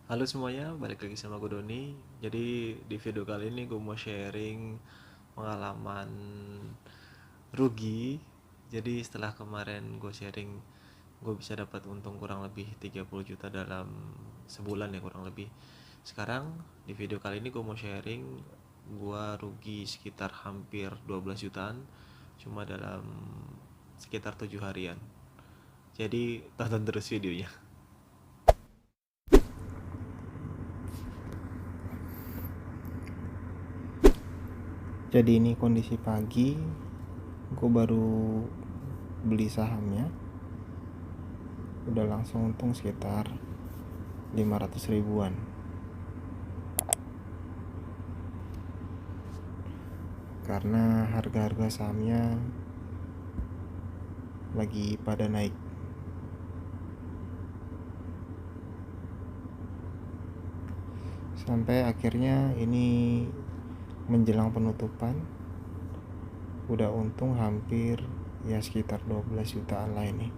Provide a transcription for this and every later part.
Halo semuanya, balik lagi sama gue Doni. Jadi di video kali ini gue mau sharing pengalaman rugi. Jadi setelah kemarin gue sharing, gue bisa dapat untung kurang lebih 30 juta dalam sebulan ya kurang lebih. Sekarang di video kali ini gue mau sharing gue rugi sekitar hampir 12 jutaan cuma dalam sekitar 7 harian. Jadi tonton terus videonya. Jadi ini kondisi pagi, gue baru beli sahamnya, udah langsung untung sekitar 500 ribuan. Karena harga-harga sahamnya lagi pada naik. Sampai akhirnya ini menjelang penutupan, udah untung hampir ya sekitar 12 jutaan lah ini.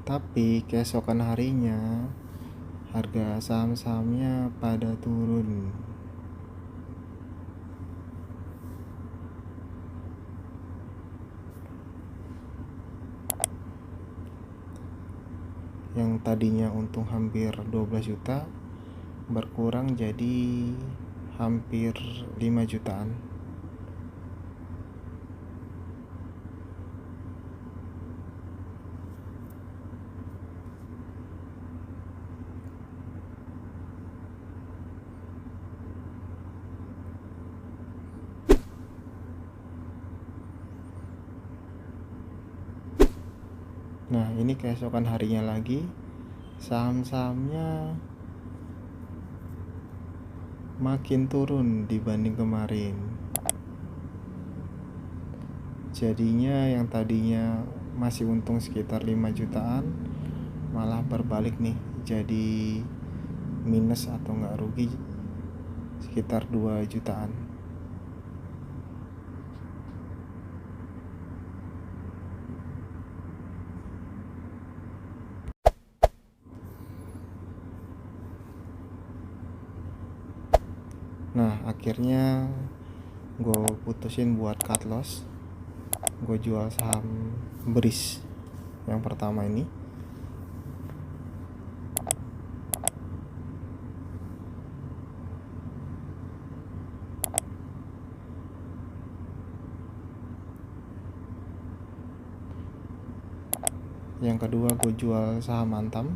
Tapi keesokan harinya harga saham-sahamnya pada turun. Yang tadinya untung hampir 12 juta berkurang jadi hampir 5 jutaan. Nah, ini keesokan harinya lagi saham-sahamnya makin turun dibanding kemarin. Jadinya yang tadinya masih untung sekitar 5 jutaan malah berbalik nih, jadi minus atau nggak rugi sekitar 2 jutaan. Nah, akhirnya gue putusin buat cut loss. Gue jual saham BRIS yang pertama ini. Yang kedua gue jual saham Antam.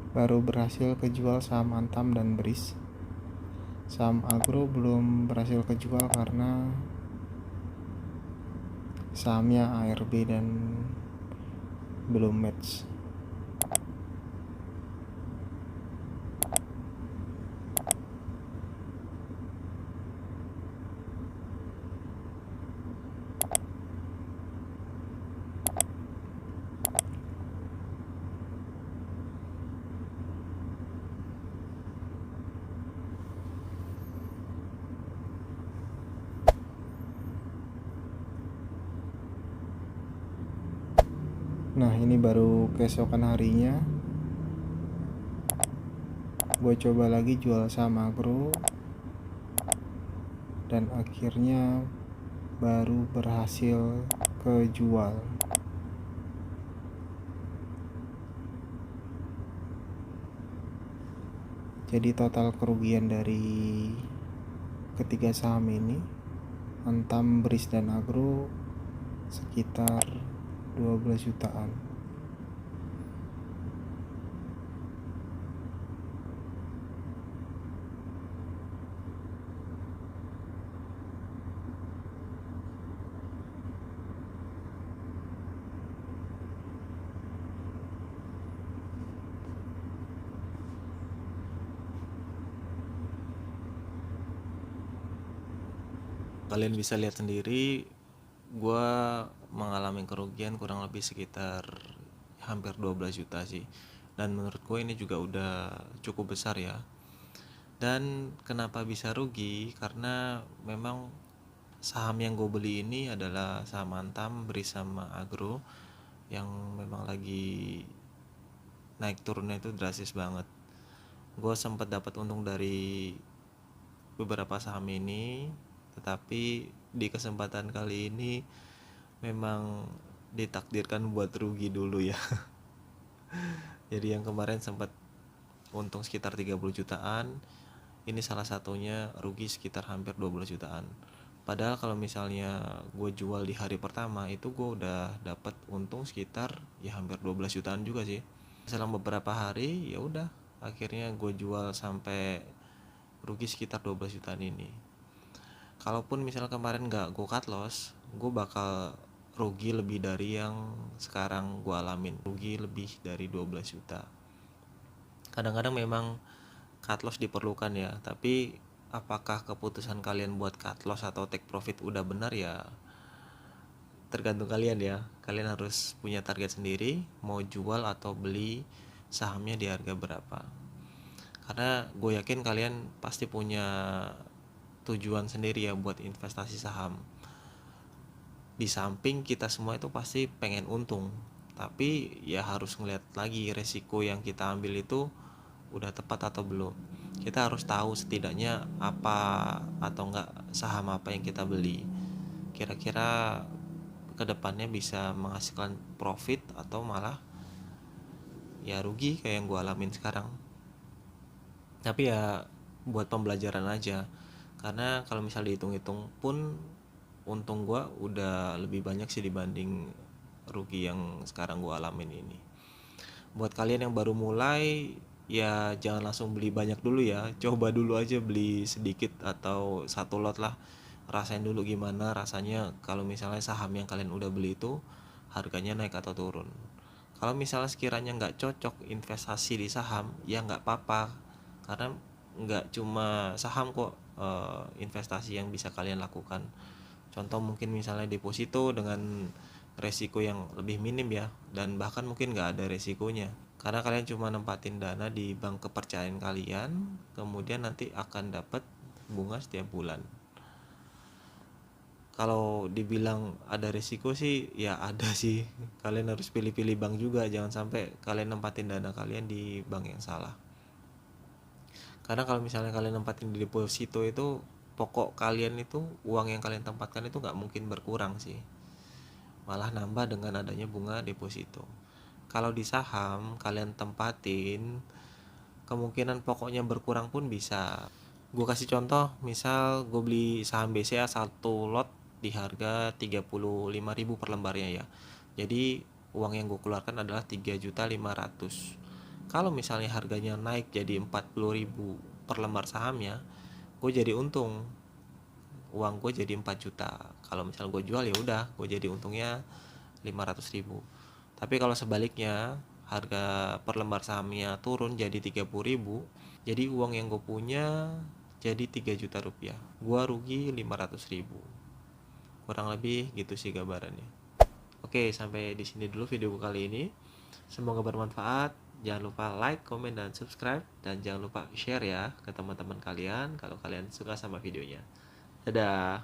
Baru berhasil kejual saham Antam dan BRIS. Saham Agro belum berhasil kejual karena sahamnya ARB dan belum match. Nah, ini baru keesokan harinya gue coba lagi jual saham Agro dan akhirnya baru berhasil kejual. Jadi total kerugian dari ketiga saham ini, Antam, BRIS dan Agro, sekitar 12 jutaan. Kalian bisa lihat sendiri, gue mengalami kerugian kurang lebih sekitar hampir 12 juta sih. Dan menurut gue ini juga udah cukup besar ya. Dan kenapa bisa rugi? Karena memang saham yang gue beli ini adalah saham Antam bersama Agro yang memang lagi naik turunnya itu drastis banget. Gue sempat dapat untung dari beberapa saham ini, tetapi di kesempatan kali ini memang ditakdirkan buat rugi dulu ya. Jadi yang kemarin sempat untung sekitar 30 jutaan, ini salah satunya rugi sekitar hampir 12 jutaan. Padahal kalau misalnya gue jual di hari pertama itu gue udah dapat untung sekitar ya hampir 12 jutaan juga sih. Selang beberapa hari ya udah akhirnya gue jual sampai rugi sekitar 12 jutaan ini. Kalaupun misalnya kemarin gak gue cut loss, gue bakal rugi lebih dari yang sekarang gue alamin, rugi lebih dari 12 juta. Kadang-kadang memang cut loss diperlukan ya, tapi apakah keputusan kalian buat cut loss atau take profit udah benar ya tergantung kalian ya. Kalian harus punya target sendiri, mau jual atau beli sahamnya di harga berapa. Karena gue yakin kalian pasti punya tujuan sendiri ya buat investasi saham. Di samping kita semua itu pasti pengen untung, tapi ya harus ngeliat lagi resiko yang kita ambil itu udah tepat atau belum. Kita harus tahu setidaknya apa atau enggak saham apa yang kita beli, kira-kira kedepannya bisa menghasilkan profit atau malah ya rugi kayak yang gue alamin sekarang. Tapi ya buat pembelajaran aja, karena kalau misal dihitung-hitung pun untung gue udah lebih banyak sih dibanding rugi yang sekarang gue alamin ini. Buat kalian yang baru mulai ya jangan langsung beli banyak dulu ya, coba dulu aja beli sedikit atau satu lot lah, rasain dulu gimana rasanya kalau misalnya saham yang kalian udah beli itu harganya naik atau turun. Kalau misalnya sekiranya nggak cocok investasi di saham ya nggak apa-apa, karena nggak cuma saham kok investasi yang bisa kalian lakukan. Contoh mungkin misalnya deposito dengan resiko yang lebih minim ya, dan bahkan mungkin nggak ada resikonya, karena kalian cuma nempatin dana di bank kepercayaan kalian, kemudian nanti akan dapat bunga setiap bulan. Kalau dibilang ada resiko sih ya ada sih, kalian harus pilih-pilih bank juga, jangan sampai kalian nempatin dana kalian di bank yang salah. Karena kalau misalnya kalian nempatin di deposito itu pokok kalian itu, uang yang kalian tempatkan itu nggak mungkin berkurang sih, malah nambah dengan adanya bunga deposito. Kalau di saham kalian tempatin, kemungkinan pokoknya berkurang pun bisa. Gue kasih contoh, misal gue beli saham BCA 1 lot di harga 35.000 per lembarnya ya. Jadi uang yang gue keluarkan adalah 3.500.000. Kalau misalnya harganya naik jadi 40.000 per lembar sahamnya, gue jadi untung, uang gue jadi 4 juta. Kalau misalnya gue jual ya udah gue jadi untungnya 500.000. Tapi kalau sebaliknya harga per lembar sahamnya turun jadi 30.000, jadi uang yang gue punya jadi 3 juta rupiah, gue rugi 500.000. Kurang lebih gitu sih gambarannya. Oke, sampai di sini dulu video kali ini, semoga bermanfaat. Jangan lupa like, comment, dan subscribe, dan jangan lupa share ya ke teman-teman kalian kalau kalian suka sama videonya. Dadah.